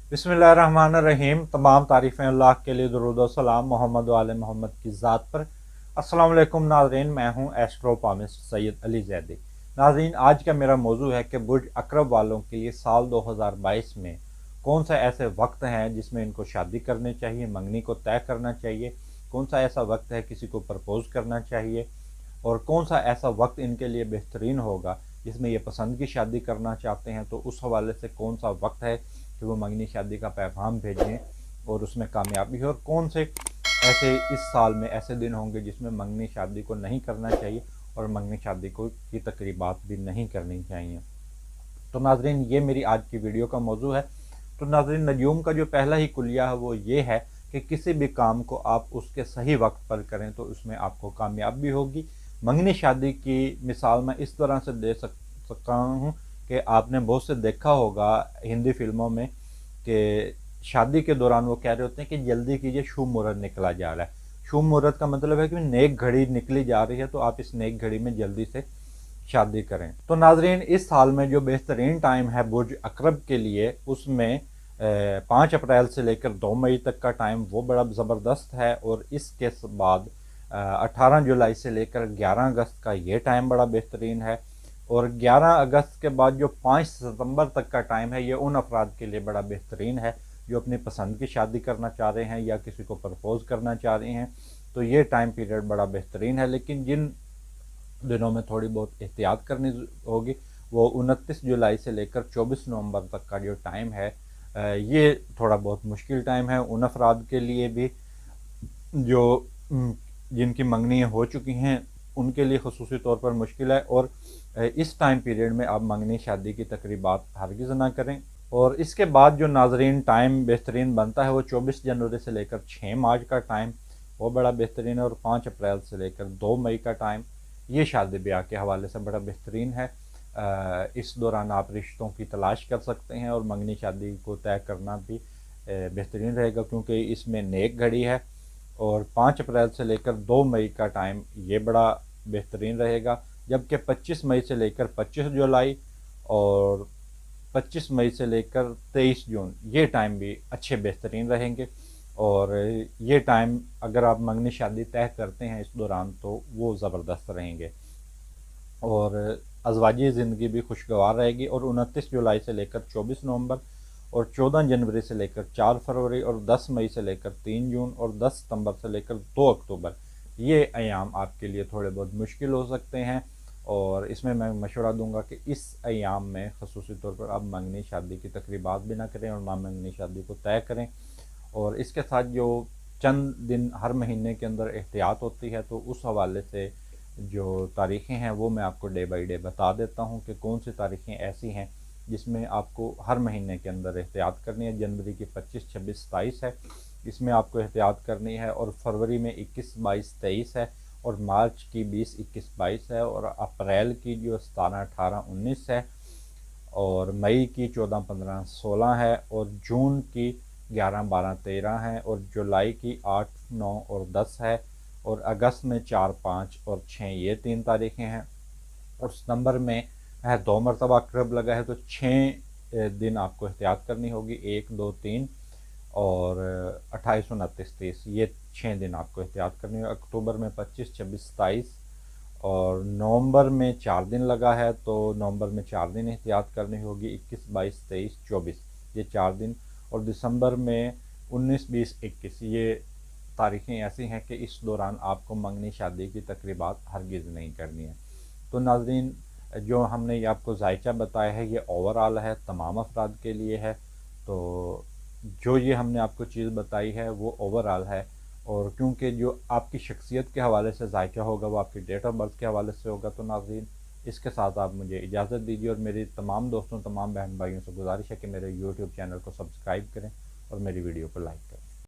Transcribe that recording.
बिस्मिल्लाहिर्रहमानिर्रहीम। तमाम तारीफ़ें अल्लाह के लिए, दुरूद व सलाम मोहम्मद व आले मोहम्मद की ज़ात पर। अस्सलाम वालेकुम नाज़रीन, मैं हूँ एस्ट्रोपामिस्ट सैयद अली ज़ैदी। नाज़रीन, आज का मेरा मौजू है कि बुर्ज अक़रब वालों के लिए साल 2022 में कौन सा ऐसे वक्त हैं जिसमें इनको शादी करनी चाहिए, मंगनी को तय करना चाहिए, कौन सा ऐसा वक्त है किसी को प्रपोज़ करना चाहिए, और कौन सा ऐसा वक्त इनके लिए बेहतरीन होगा जिसमें ये पसंद की शादी करना चाहते हैं, तो उस हवाले से कौन सा वक्त है कि वो मंगनी शादी का पैगाम भेजें और उसमें कामयाबी हो, और कौन से ऐसे इस साल में ऐसे दिन होंगे जिसमें मंगनी शादी को नहीं करना चाहिए और मंगनी शादी को की तकरीबात भी नहीं करनी चाहिए। तो नाजरीन, ये मेरी आज की वीडियो का मौजू है। तो नाजरीन, नजूम का जो पहला ही कुलिया है वो ये है कि किसी भी काम को आप उसके सही वक्त पर करें तो उसमें आपको कामयाबी होगी। मंगनी शादी की मिसाल मैं इस तरह से दे सकता हूँ कि आपने बहुत से देखा होगा हिंदी फिल्मों में कि शादी के दौरान वो कह रहे होते हैं कि जल्दी कीजिए, शुभ मुहूर्त निकला जा रहा है। शुभ मुहूर्त का मतलब है कि नेक घड़ी निकली जा रही है, तो आप इस नेक घड़ी में जल्दी से शादी करें। तो नाजरीन, इस साल में जो बेहतरीन टाइम है बुर्ज अकरब के लिए, उसमें 5 अप्रैल से लेकर 2 मई तक का टाइम वो बड़ा ज़बरदस्त है, और इसके बाद 18 जुलाई से लेकर 11 अगस्त का ये टाइम बड़ा बेहतरीन है। और 11 अगस्त के बाद जो 5 सितंबर तक का टाइम है, ये उन अफराद के लिए बड़ा बेहतरीन है जो अपनी पसंद की शादी करना चाह रहे हैं या किसी को प्रपोज़ करना चाह रहे हैं। तो ये टाइम पीरियड बड़ा बेहतरीन है, लेकिन जिन दिनों में थोड़ी बहुत एहतियात करनी होगी वो 29 जुलाई से लेकर 24 नवंबर तक का जो टाइम है, ये थोड़ा बहुत मुश्किल टाइम है उन अफराद के लिए भी जो जिनकी मंगनियाँ हो चुकी हैं, उनके लिए ख़ुसूसी तौर पर मुश्किल है। और इस टाइम पीरियड में आप मंगनी शादी की तकरीबात हरगिज़ ना करें। और इसके बाद जो नाजरीन टाइम बेहतरीन बनता है वो 24 जनवरी से लेकर 6 मार्च का टाइम वो बड़ा बेहतरीन है, और 5 अप्रैल से लेकर 2 मई का टाइम ये शादी ब्याह के हवाले से बड़ा बेहतरीन है। इस दौरान आप रिश्तों की तलाश कर सकते हैं और मंगनी शादी को तय करना भी बेहतरीन रहेगा, क्योंकि इसमें नेक घड़ी है। और 5 अप्रैल से लेकर 2 मई का टाइम ये बड़ा बेहतरीन रहेगा, जबकि 25 मई से लेकर 25 जुलाई और 25 मई से लेकर 23 जून ये टाइम भी अच्छे बेहतरीन रहेंगे। और ये टाइम अगर आप मंगनी शादी तय करते हैं इस दौरान तो वो ज़बरदस्त रहेंगे और अज़वाजी ज़िंदगी भी खुशगवार रहेगी। और 29 जुलाई से लेकर 24 नवंबर, और 14 जनवरी से लेकर 4 फरवरी, और 10 मई से लेकर 3 जून, और 10 सितंबर से लेकर 2 अक्टूबर ये अयाम आपके लिए थोड़े बहुत मुश्किल हो सकते हैं। और इसमें मैं मशवरा दूंगा कि इस अयाम में ख़ुसूसी तौर पर आप मंगनी शादी की तकरीबात भी ना करें और ना मंगनी शादी को तय करें। और इसके साथ जो चंद दिन हर महीने के अंदर एहतियात होती है, तो उस हवाले से जो तारीख़ें हैं वो मैं आपको डे बाई डे बता देता हूँ कि कौन सी तारीख़ें ऐसी हैं जिसमें आपको हर महीने के अंदर एहतियात करनी है। जनवरी की 25, 26, 27 है, इसमें आपको एहतियात करनी है। और फरवरी में 21, 22, 23 है, और मार्च की 20, 21, 22 है, और अप्रैल की जो 17, 18, 19 है, और मई की 14, 15, 16 है, और जून की 11, 12, 13 है, और जुलाई की 8, 9 और 10 है, और अगस्त में 4, 5 और 6 ये 3 तारीखें हैं। और सितंबर में है 2 मरतबा अकरब लगा है, तो 6 दिन आपको एहतियात करनी होगी, 1, 2, 3 और 28, 29, 30 ये 6 दिन आपको एहतियात करनी होगी। अक्टूबर में 25, 26, 27, और नवंबर में 4 दिन लगा है, तो नवंबर में 4 दिन एहतियात करनी होगी, 21, 22, 23, 24 ये 4 दिन। और दिसंबर में 19, 20, 21 ये तारीखें ऐसी हैं कि इस दौरान आपको मंगनी शादी की तकरीबात हरगिज़ नहीं करनी है। तो नाज़रीन, जो हमने ये आपको जायचा बताया है ये ओवरऑल है, तमाम अफराद के लिए है। तो जो ये हमने आपको चीज़ बताई है वो ओवरऑल है, और क्योंकि जो आपकी शख्सियत के हवाले से जायका होगा वो आपकी डेट ऑफ बर्थ के हवाले से होगा। तो नाज़रीन, इसके साथ आप मुझे इजाज़त दीजिए, और मेरी तमाम दोस्तों, तमाम बहन भाइयों से गुजारिश है कि मेरे यूट्यूब चैनल को सब्सक्राइब करें और मेरी वीडियो को लाइक